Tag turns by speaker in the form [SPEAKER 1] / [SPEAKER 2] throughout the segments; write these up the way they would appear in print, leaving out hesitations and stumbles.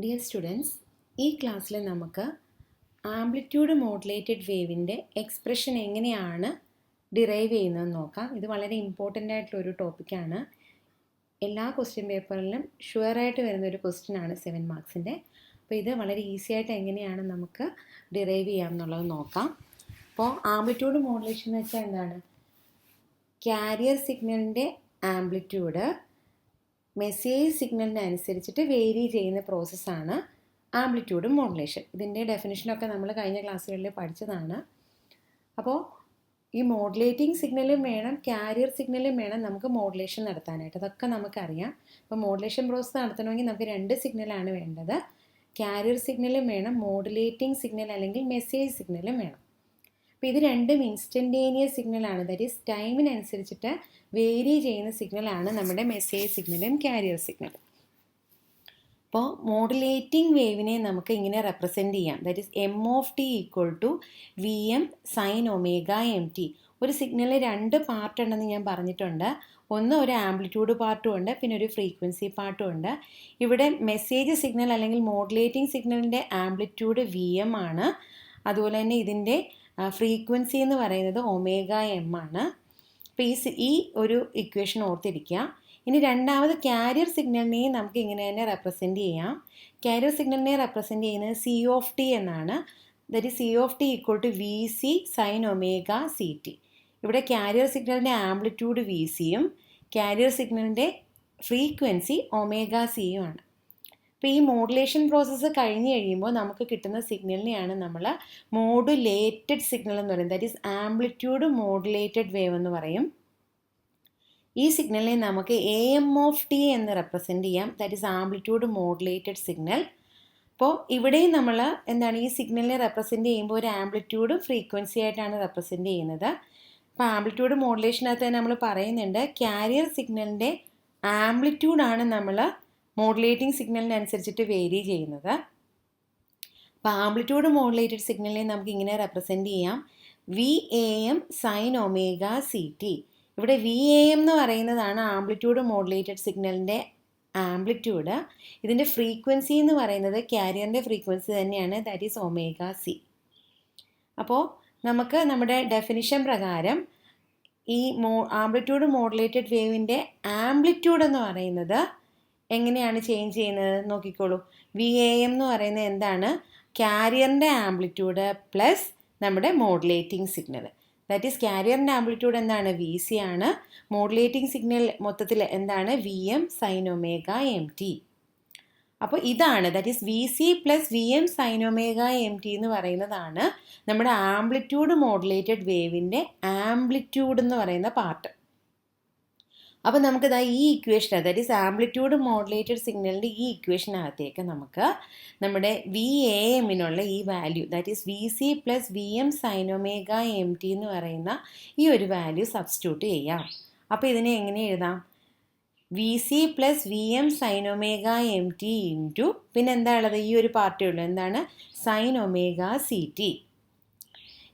[SPEAKER 1] Dear students, ഈ ക്ലാസ്സിൽ നമുക്ക് ആംപ്ലിറ്റ്യൂഡ് മോഡുലേറ്റഡ് വേവിൻ്റെ എക്സ്പ്രഷൻ എങ്ങനെയാണ് ഡിറൈവ് ചെയ്യുന്നതെന്ന് നോക്കാം. ഇത് വളരെ ഇമ്പോർട്ടൻ്റ് ആയിട്ടുള്ളൊരു ടോപ്പിക്കാണ്. എല്ലാ ക്വസ്റ്റ്യൻ പേപ്പറിലും ഷുവറായിട്ട് വരുന്നൊരു ക്വസ്റ്റ്യനാണ് 7 മാർക്സിൻ്റെ. അപ്പോൾ ഇത് വളരെ ഈസി ആയിട്ട് എങ്ങനെയാണ് നമുക്ക് ഡിറൈവ് ചെയ്യാം എന്നുള്ളത് നോക്കാം. അപ്പോൾ ആംപ്ലിറ്റ്യൂഡ് മോഡുലേഷൻ എന്ന് വെച്ചാൽ എന്താണ്? കാരിയർ സിഗ്നലിൻ്റെ ആംപ്ലിറ്റ്യൂഡ് മെസ്സേജ് സിഗ്നലിന് അനുസരിച്ചിട്ട് വേരി ചെയ്യുന്ന പ്രോസസ്സാണ് ആംപ്ലിറ്റ്യൂഡ് മോഡുലേഷൻ. ഇതിൻ്റെ ഡെഫിനിഷനൊക്കെ നമ്മൾ കഴിഞ്ഞ ക്ലാസ്സുകളിൽ പഠിച്ചതാണ്. അപ്പോൾ ഈ മോഡുലേറ്റിംഗ് സിഗ്നലും വേണം, കാരിയർ സിഗ്നലും വേണം നമുക്ക് മോഡുലേഷൻ നടത്താനായിട്ട്. അതൊക്കെ നമുക്കറിയാം. അപ്പോൾ മോഡുലേഷൻ പ്രോസസ്സ് നടത്തണമെങ്കിൽ നമുക്ക് 2 സിഗ്നലാണ് വേണ്ടത്. കാരിയർ സിഗ്നലും വേണം, മോഡുലേറ്റിംഗ് സിഗ്നൽ അല്ലെങ്കിൽ മെസ്സേജ് സിഗ്നലും വേണം. അപ്പോൾ ഇത് രണ്ടും ഇൻസ്റ്റൻറ്റേനിയസ് സിഗ്നലാണ്. ദാറ്റ് ഈസ് ടൈമിനനുസരിച്ചിട്ട് വേരി ചെയ്യുന്ന സിഗ്നലാണ് നമ്മുടെ മെസ്സേജ് സിഗ്നലും കാരിയർ സിഗ്നലും. അപ്പോൾ മോഡുലേറ്റിംഗ് വേവിനെ നമുക്ക് ഇങ്ങനെ റെപ്രസെൻറ്റ് ചെയ്യാം. That is m of T equal to v M sine omega M t. ഒരു സിഗ്നലിൽ 2 പാർട്ട് ഉണ്ടെന്ന് ഞാൻ പറഞ്ഞിട്ടുണ്ട്. ഒന്ന് ഒരു ആംപ്ലിറ്റ്യൂഡ് പാർട്ടും ഉണ്ട്, പിന്നെ ഒരു ഫ്രീക്വൻസി പാർട്ടും ഉണ്ട്. ഇവിടെ മെസ്സേജ് സിഗ്നൽ അല്ലെങ്കിൽ മോഡുലേറ്റിംഗ് സിഗ്നലിൻ്റെ ആംപ്ലിറ്റ്യൂഡ് വി എം ആണ്. അതുപോലെ തന്നെ ഇതിൻ്റെ ഫ്രീക്വൻസി എന്ന് പറയുന്നത് ഒമേഗ എം ആണ്. അപ്പോൾ ഈ ഒരു ഇക്വേഷൻ ഓർത്തിരിക്കുക. ഇനി രണ്ടാമത് കാരിയർ സിഗ്നലിനെയും നമുക്ക് ഇങ്ങനെ തന്നെ റെപ്രസെൻറ്റ് ചെയ്യാം. കാരിയർ സിഗ്നലിനെ റെപ്രസെൻറ്റ് ചെയ്യുന്നത് സി ഓഫ് ടി എന്നാണ്. That is c of T equal to V C sine omega C t. ഇവിടെ കാരിയർ സിഗ്നലിൻ്റെ ആംപ്ലിറ്റ്യൂഡ് വി സിയും കാരിയർ സിഗ്നലിൻ്റെ ഫ്രീക്വൻസി ഒമേഗ സിയും ആണ്. അപ്പോൾ ഈ മോഡുലേഷൻ പ്രോസസ്സ് കഴിഞ്ഞ് കഴിയുമ്പോൾ നമുക്ക് കിട്ടുന്ന സിഗ്നലിനെയാണ് നമ്മൾ മോഡുലേറ്റഡ് സിഗ്നൽ എന്ന് പറയുന്നത്. That is amplitude modulated wave എന്ന് പറയും. ഈ സിഗ്നലിനെ നമുക്ക് എ എം ഓഫ് ടി എന്ന് റെപ്രസെൻറ്റ് ചെയ്യാം. That is amplitude modulated signal. അപ്പോൾ ഇവിടെയും നമ്മൾ എന്താണ് ഈ സിഗ്നലിനെ റെപ്രസെൻറ്റ് ചെയ്യുമ്പോൾ ഒരു ആംപ്ലിറ്റ്യൂഡും ഫ്രീക്വൻസി ആയിട്ടാണ് റെപ്രസെൻറ്റ് ചെയ്യുന്നത്. അപ്പോൾ ആംപ്ലിറ്റ്യൂഡ് മോഡുലേഷനകത്ത് തന്നെ നമ്മൾ പറയുന്നുണ്ട് കാരിയർ സിഗ്നലിൻ്റെ ആംപ്ലിറ്റ്യൂഡാണ് നമ്മൾ മോഡുലേറ്റിംഗ് സിഗ്നലിനനുസരിച്ചിട്ട് വേരി ചെയ്യുന്നത്. അപ്പോൾ ആംപ്ലിറ്റ്യൂഡ് മോഡുലേറ്റഡ് സിഗ്നലിനെ നമുക്ക് ഇങ്ങനെ റെപ്രസെൻറ്റ് ചെയ്യാം. V a m sine omega C t. ഇവിടെ വി എ എം എന്ന് പറയുന്നതാണ് ആംപ്ലിറ്റ്യൂഡ് മോഡുലേറ്റഡ് സിഗ്നലിൻ്റെ ആംപ്ലിറ്റ്യൂഡ്. ഇതിൻ്റെ ഫ്രീക്വൻസി എന്ന് പറയുന്നത് കാരിയറിൻ്റെ ഫ്രീക്വൻസി തന്നെയാണ്. That is omega c. അപ്പോൾ നമുക്ക് നമ്മുടെ ഡെഫിനിഷൻ പ്രകാരം ഈ ആംപ്ലിറ്റ്യൂഡ് മോഡുലേറ്റഡ് വേവിൻ്റെ ആംപ്ലിറ്റ്യൂഡ് എന്ന് പറയുന്നത് എങ്ങനെയാണ് ചേഞ്ച് ചെയ്യുന്നത് നോക്കിക്കോളൂ. വി എ എം എന്ന് പറയുന്നത് എന്താണ്? കാരിയറിൻ്റെ ആംപ്ലിറ്റ്യൂഡ് പ്ലസ് നമ്മുടെ മോഡുലേറ്റിംഗ് സിഗ്നൽ. ദാറ്റ് ഈസ് കാരിയറിൻ്റെ ആംപ്ലിറ്റ്യൂഡ് എന്താണ്? വി സി ആണ്. മോഡുലേറ്റിംഗ് സിഗ്നൽ മൊത്തത്തിൽ എന്താണ്? V M sine omega M T. അപ്പോൾ ഇതാണ് that is V C plus V M sine omega M T എന്ന് പറയുന്നതാണ് നമ്മുടെ ആംപ്ലിറ്റ്യൂഡ് മോഡുലേറ്റഡ് വേവിൻ്റെ ആംപ്ലിറ്റ്യൂഡ് എന്ന് പറയുന്ന പാർട്ട്. അപ്പോൾ നമുക്കിതാ ഈ equation, that is amplitude modulated സിഗ്നലിൻ്റെ ഈ ഇക്വേഷനകത്തേക്ക് നമുക്ക് നമ്മുടെ വി എ എമ്മിനുള്ള ഈ value that is V C plus V M sine omega M T എന്ന് പറയുന്ന ഈ ഒരു വാല്യൂ സബ്സ്റ്റിറ്റ്യൂട്ട് ചെയ്യാം. അപ്പോൾ ഇതിനെ എങ്ങനെ എഴുതാം? V C plus V M sine omega M t into പിന്നെ എന്താ ഉള്ളത്? ഈ ഒരു പാർട്ടേ ഉള്ളൂ. എന്താണ്? Sine omega C t.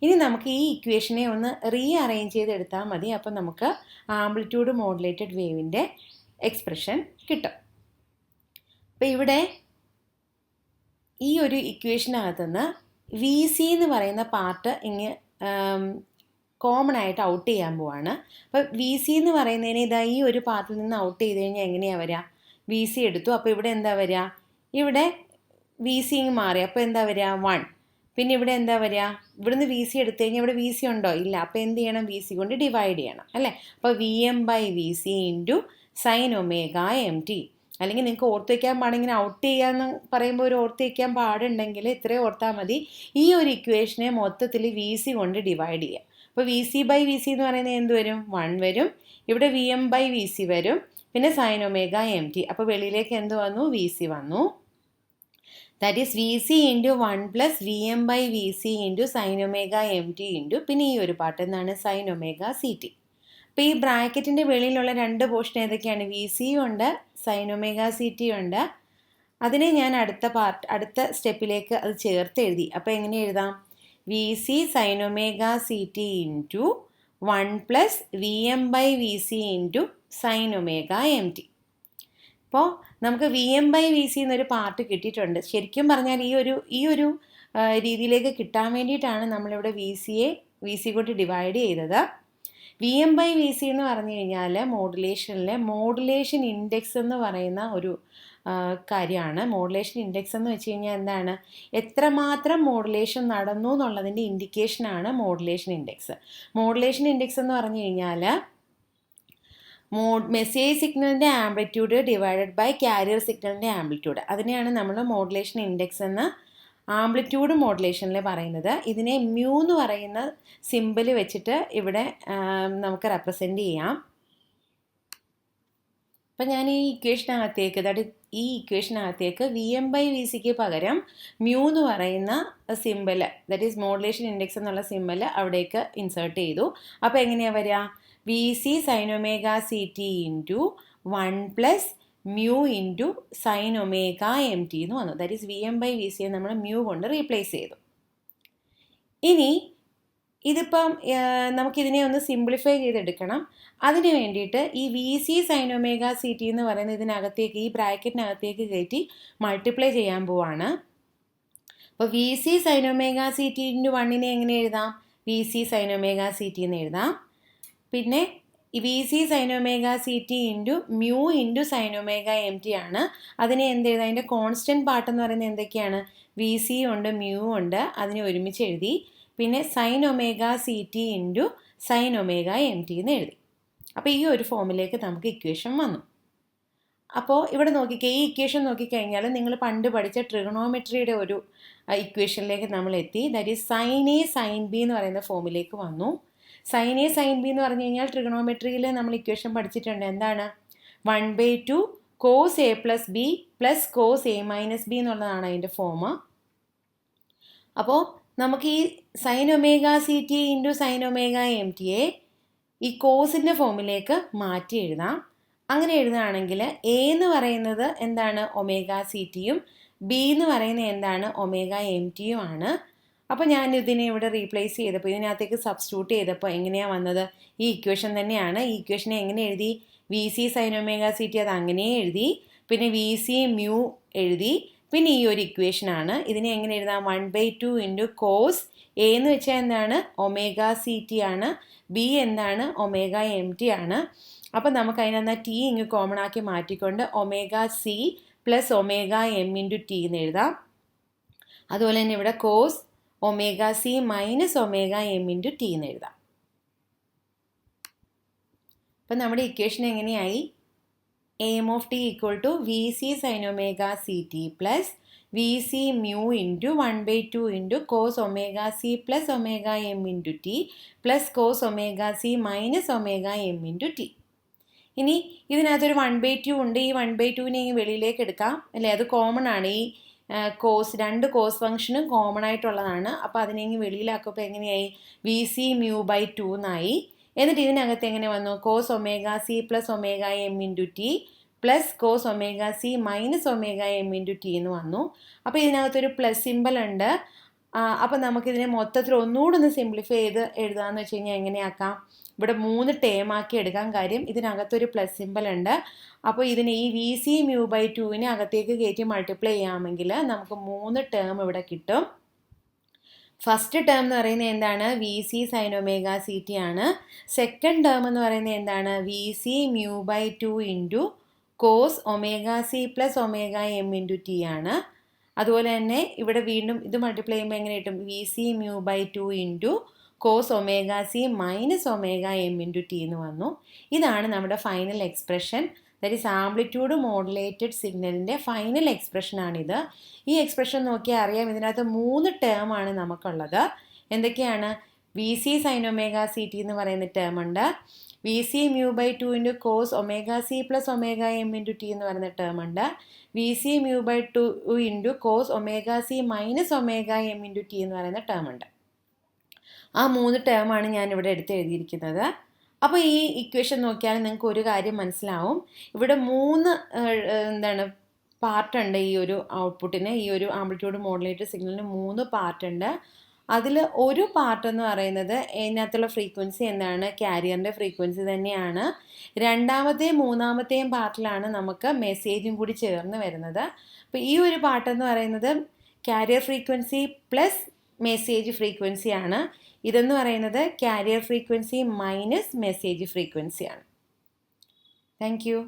[SPEAKER 1] ഇനി നമുക്ക് ഈ ഇക്വേഷനെ ഒന്ന് റീ അറേഞ്ച് ചെയ്തെടുത്താൽ മതി. അപ്പോൾ നമുക്ക് ആംപ്ലിറ്റ്യൂഡ് മോഡുലേറ്റഡ് വേവിൻ്റെ എക്സ്പ്രഷൻ കിട്ടും. അപ്പോൾ ഇവിടെ ഈ ഒരു ഇക്വേഷനകത്തുനിന്ന് വി സി എന്ന് പറയുന്ന പാർട്ട് കോമൺ ആയിട്ട് ഔട്ട് ചെയ്യാൻ പോവാണ്. അപ്പോൾ വി സി എന്ന് പറയുന്നതിന് ഇതാ ഈ ഒരു പാർട്ടിൽ നിന്ന് ഔട്ട് ചെയ്ത് കഴിഞ്ഞാൽ എങ്ങനെയാണ് വരിക? വി സി എടുത്തു. അപ്പോൾ ഇവിടെ എന്താ വരിക? ഇവിടെ വി സി മാറി. അപ്പോൾ എന്താ വരിക? 1. പിന്നെ ഇവിടെ എന്താ വരിക? ഇവിടുന്ന് വി സി എടുത്തു കഴിഞ്ഞാൽ ഇവിടെ വി സി ഉണ്ടോ? ഇല്ല. അപ്പോൾ എന്ത് ചെയ്യണം? വി സി കൊണ്ട് ഡിവൈഡ് ചെയ്യണം അല്ലേ? അപ്പോൾ v m by v c into sine omega M t. അല്ലെങ്കിൽ നിങ്ങൾക്ക് ഓർത്ത് വയ്ക്കാൻ പാടിങ്ങനെ ഔട്ട് ചെയ്യാന്ന് പറയുമ്പോൾ ഒരു ഓർത്ത് വയ്ക്കാൻ പാടുണ്ടെങ്കിൽ ഇത്രയും ഓർത്താൽ മതി. ഈ ഒരു ഇക്വേഷനെ മൊത്തത്തിൽ വി സി കൊണ്ട് ഡിവൈഡ് ചെയ്യുക. അപ്പോൾ v c by v c എന്ന് പറയുന്നത് എന്ത് വരും? 1 വരും. ഇവിടെ v m by v c വരും. പിന്നെ സൈൻ ഒമേഗ എം ടി. അപ്പോൾ വെളിയിലേക്ക് എന്ത് വന്നു? വി സി വന്നു. That is V c into 1 plus V m by v c into sine omega M t into പിന്നെ ഈ ഒരു പാർട്ട് എന്താണ്? Sine omega C t. അപ്പോൾ ഈ ബ്രാക്കറ്റിൻ്റെ വെളിയിലുള്ള 2 പോർഷൻ ഏതൊക്കെയാണ്? വി സിയും ഉണ്ട്, സൈൻ ഒമേഗ സി ടി ഉണ്ട്. അതിനെ ഞാൻ അടുത്ത സ്റ്റെപ്പിലേക്ക് അത് ചേർത്ത് എഴുതി. അപ്പോൾ എങ്ങനെ എഴുതാം? V C sine omega C T into 1 plus V m by v c into sine omega M T. അപ്പോൾ നമുക്ക് v m by v c എന്നൊരു പാർട്ട് കിട്ടിയിട്ടുണ്ട്. ശരിക്കും പറഞ്ഞാൽ ഈ ഒരു രീതിയിലേക്ക് കിട്ടാൻ വേണ്ടിയിട്ടാണ് നമ്മളിവിടെ വി സി കൊണ്ട് ഡിവൈഡ് ചെയ്തത്. V m by v c എന്ന് പറഞ്ഞു കഴിഞ്ഞാൽ മോഡുലേഷൻ ഇൻഡെക്സ് എന്ന് പറയുന്ന ഒരു കാര്യമാണ്. മോഡുലേഷൻ ഇൻഡെക്സ് എന്ന് വെച്ച് കഴിഞ്ഞാൽ എന്താണ്, എത്രമാത്രം മോഡുലേഷൻ നടന്നു എന്നുള്ളതിൻ്റെ ഇൻഡിക്കേഷനാണ് മോഡുലേഷൻ ഇൻഡെക്സ്. മോഡുലേഷൻ ഇൻഡെക്സ് എന്ന് പറഞ്ഞു കഴിഞ്ഞാൽ മെസ്സേജ് സിഗ്നലിൻ്റെ ആംപ്ലിറ്റ്യൂഡ് ഡിവൈഡഡ് ബൈ കാരിയർ സിഗ്നലിൻ്റെ ആംപ്ലിറ്റ്യൂഡ്, അതിനെയാണ് നമ്മൾ മോഡുലേഷൻ ഇൻഡെക്സ് എന്ന് ആംപ്ലിറ്റ്യൂഡ് മോഡുലേഷനിൽ പറയുന്നത്. ഇതിനെ മ്യൂ എന്ന് പറയുന്ന സിമ്പിൾ വെച്ചിട്ട് ഇവിടെ നമുക്ക് റെപ്രസെൻ്റ് ചെയ്യാം. അപ്പം ഞാൻ ഈ ഇക്വേഷനകത്തേക്ക് വി എം ബൈ വി സിക്ക് പകരം മ്യൂ എന്ന് പറയുന്ന simple, that is modulation index എന്നുള്ള സിമ്പിൾ അവിടേക്ക് ഇൻസേർട്ട് ചെയ്തു. അപ്പോൾ എങ്ങനെയാണ് വരിക, v C sine omega C T into 1 plus mu into sine omega M T എന്ന് വന്നു. That is v m by v സിയെ നമ്മൾ മ്യൂ കൊണ്ട് റീപ്ലേസ് ചെയ്തു. ഇനി ഇതിപ്പം നമുക്കിതിനെ ഒന്ന് സിംപ്ലിഫൈ ചെയ്തെടുക്കണം. അതിന് വേണ്ടിയിട്ട് ഈ v C sine omega C t എന്ന് പറയുന്നത് ഇതിനകത്തേക്ക്, ഈ ബ്രാക്കറ്റിനകത്തേക്ക് കയറ്റി മൾട്ടിപ്ലൈ ചെയ്യാൻ പോവാണ്. അപ്പോൾ v C sine omega C T into 1 എങ്ങനെ എഴുതാം, v C sine omega C t എന്ന് എഴുതാം. പിന്നെ v C sine omega C T into mu into sine omega M T ആണ്. അതിനെ എന്ത് എഴുതാം, അതിൻ്റെ കോൺസ്റ്റൻറ്റ് പാർട്ട് എന്ന് പറയുന്നത് എന്തൊക്കെയാണ്, വി സി ഉണ്ട് മ്യൂ ഉണ്ട്, അതിനെ ഒരുമിച്ച് എഴുതി. പിന്നെ sign omega C T into sine omega M T എന്ന് എഴുതി. അപ്പോൾ ഈ ഒരു ഫോമിലേക്ക് നമുക്ക് ഇക്വേഷൻ വന്നു. അപ്പോൾ ഇവിടെ നോക്കിക്കേ, ഈ ഇക്വേഷൻ നോക്കിക്കഴിഞ്ഞാൽ നിങ്ങൾ പണ്ട് പഠിച്ച ട്രിഗണോമെട്രിയുടെ ഒരു ഇക്വേഷനിലേക്ക് നമ്മൾ എത്തി. That is sine a sine b എന്ന് പറയുന്ന ഫോമിലേക്ക് വന്നു. സൈൻ എ സൈൻ ബി എന്ന് പറഞ്ഞു കഴിഞ്ഞാൽ ട്രിഗണോമെട്രിയിൽ നമ്മൾ ഇക്വേഷൻ പഠിച്ചിട്ടുണ്ട്. എന്താണ്, 1/2 cos A plus B plus cos A minus B എന്നുള്ളതാണ് അതിൻ്റെ ഫോം. അപ്പോൾ നമുക്ക് ഈ sine omega C T into sine omega M ടിയെ ഈ കോസിൻ്റെ ഫോമിലേക്ക് മാറ്റി എഴുതാം. അങ്ങനെ എഴുതുകയാണെങ്കിൽ എ എന്ന് പറയുന്നത് എന്താണ്, ഒമേഗ സി ടിയും, ബി എന്ന് പറയുന്നത് എന്താണ്, ഒമേഗ എം ടിയും ആണ്. അപ്പോൾ ഞാൻ ഇതിനെ ഇവിടെ റീപ്ലേസ് ചെയ്തപ്പോൾ, ഇതിനകത്തേക്ക് സബ്സ്റ്റിറ്റ്യൂട്ട് ചെയ്തപ്പോൾ എങ്ങനെയാണ് വന്നത്, ഈ ഇക്വേഷൻ തന്നെയാണ്. ഈ ഇക്വേഷനെ എങ്ങനെ എഴുതി, v C sine omega C t അത് അങ്ങനെ എഴുതി, പിന്നെ വി സി മ്യൂ എഴുതി, പിന്നെ ഈ ഒരു ഇക്വേഷനാണ്. ഇതിനെ എങ്ങനെ എഴുതാം, 1/2 ഇൻറ്റു കോസ് എ എന്ന് വെച്ചാൽ എന്താണ്, ഒമേഗ സി ടി ആണ്, ബി എന്താണ്, ഒമേഗ എം ടി ആണ്. അപ്പം നമുക്ക് അതിനകത്ത് ടി ഇങ്ങ് കോമൺ ആക്കി മാറ്റിക്കൊണ്ട് omega C plus omega M into T എന്ന് എഴുതാം. അതുപോലെ തന്നെ ഇവിടെ cos omega C minus omega M into T എന്ന് എഴുതാം. അപ്പം നമ്മുടെ ഇക്വേഷൻ എങ്ങനെയായി, M of T equal to V C sine omega C T plus V C mu into 1/2 into cos omega C plus omega M into t plus cos omega C minus omega M into t. ഇനി ഇതിനകത്തൊരു 1/2 ഉണ്ട്, ഈ 1/2നെ ഈ വെളിയിലേക്ക് എടുക്കാം അല്ലേ, അത് common ആണ്. ഈ രണ്ട് കോസ് ഫംഗ്ഷനും കോമൺ ആയിട്ടുള്ളതാണ്. അപ്പോൾ അതിനെ ഇങ്ങനെ വെളിയിലാക്കുമ്പോൾ എങ്ങനെയായി, വി സി മ്യൂ ബൈ 2 എന്നായി. എന്നിട്ട് ഇതിനകത്ത് എങ്ങനെ വന്നു, cos omega C plus omega M into t plus cos omega C minus omega M into T എന്ന് വന്നു. അപ്പോൾ ഇതിനകത്തൊരു പ്ലസ് സിമ്പിൾ ഉണ്ട്. അപ്പോൾ നമുക്കിതിനെ മൊത്തത്തിൽ ഒന്നുകൂടെ ഒന്ന് സിംപ്ലിഫൈ ചെയ്ത് എഴുതാമെന്ന് വെച്ച് കഴിഞ്ഞാൽ എങ്ങനെയാക്കാം, ഇവിടെ 3 ടേം ആക്കി എടുക്കാൻ. കാര്യം ഇതിനകത്തൊരു പ്ലസ് സിമ്പിൾ ഉണ്ട്. അപ്പോൾ ഇതിനെ ഈ വി സി മ്യൂ ബൈ 2നെ അകത്തേക്ക് കയറ്റി മൾട്ടിപ്ലൈ ചെയ്യാമെങ്കിൽ നമുക്ക് 3 ടേം ഇവിടെ കിട്ടും. ഫസ്റ്റ് ടേം എന്ന് പറയുന്നത് എന്താണ്, V C sine omega C T ആണ്. സെക്കൻഡ് ടേം എന്ന് പറയുന്നത് എന്താണ്, V C mu by 2 into cos omega C plus omega M into t ആണ്. അതുപോലെ തന്നെ ഇവിടെ വീണ്ടും ഇത് മൾട്ടിപ്ലൈ ചെയ്യുമ്പോൾ എങ്ങനെ കിട്ടും, V C mu by 2 into cos omega C minus omega M into T എന്ന് വന്നു. ഇതാണ് നമ്മുടെ final expression. That is amplitude modulated സിഗ്നലിൻ്റെ ഫൈനൽ എക്സ്പ്രഷനാണിത്. ഈ എക്സ്പ്രഷൻ നോക്കിയാൽ അറിയാം, ഇതിനകത്ത് 3 ടേം ആണ് നമുക്കുള്ളത്. എന്തൊക്കെയാണ്, v C sine omega C t എന്ന് പറയുന്ന ടേം ഉണ്ട്, v C mu by 2 into cos omega C plus omega M into T എന്ന് പറയുന്ന ടേം ഉണ്ട്, v C mu by 2 into cos omega C minus omega M into T എന്ന് പറയുന്ന term ഉണ്ട്. ആ 3 ടേമാണ് ഞാനിവിടെ എടുത്ത് എഴുതിയിരിക്കുന്നത്. അപ്പോൾ ഈ ഇക്വേഷൻ നോക്കിയാൽ നിങ്ങൾക്ക് ഒരു കാര്യം മനസ്സിലാവും, ഇവിടെ 3 പാർട്ടുണ്ട്. ഈ ഒരു ഔട്ട്പുട്ടിന്, ഈ ഒരു ആംപ്ലിറ്റ്യൂഡ് മോഡുലേറ്റഡ് സിഗ്നലിന് 3 പാർട്ടുണ്ട്. അതിൽ ഒരു പാർട്ട് എന്ന് പറയുന്നത് ഇതിനകത്തുള്ള ഫ്രീക്വൻസി എന്താണ്, ക്യാരിയറിൻ്റെ ഫ്രീക്വൻസി തന്നെയാണ്. രണ്ടാമത്തെയും മൂന്നാമത്തെയും പാർട്ടിലാണ് നമുക്ക് മെസ്സേജും കൂടി ചേർന്ന് വരുന്നത്. അപ്പോൾ ഈ ഒരു പാർട്ടെന്ന് പറയുന്നത് ക്യാരിയർ ഫ്രീക്വൻസി പ്ലസ് മെസ്സേജ് ഫ്രീക്വൻസിയാണ്. ഇതെന്ന് പറയുന്നത് ക്യാരിയർ ഫ്രീക്വൻസി മൈനസ് മെസ്സേജ് ഫ്രീക്വൻസിയാണ്. Thank U.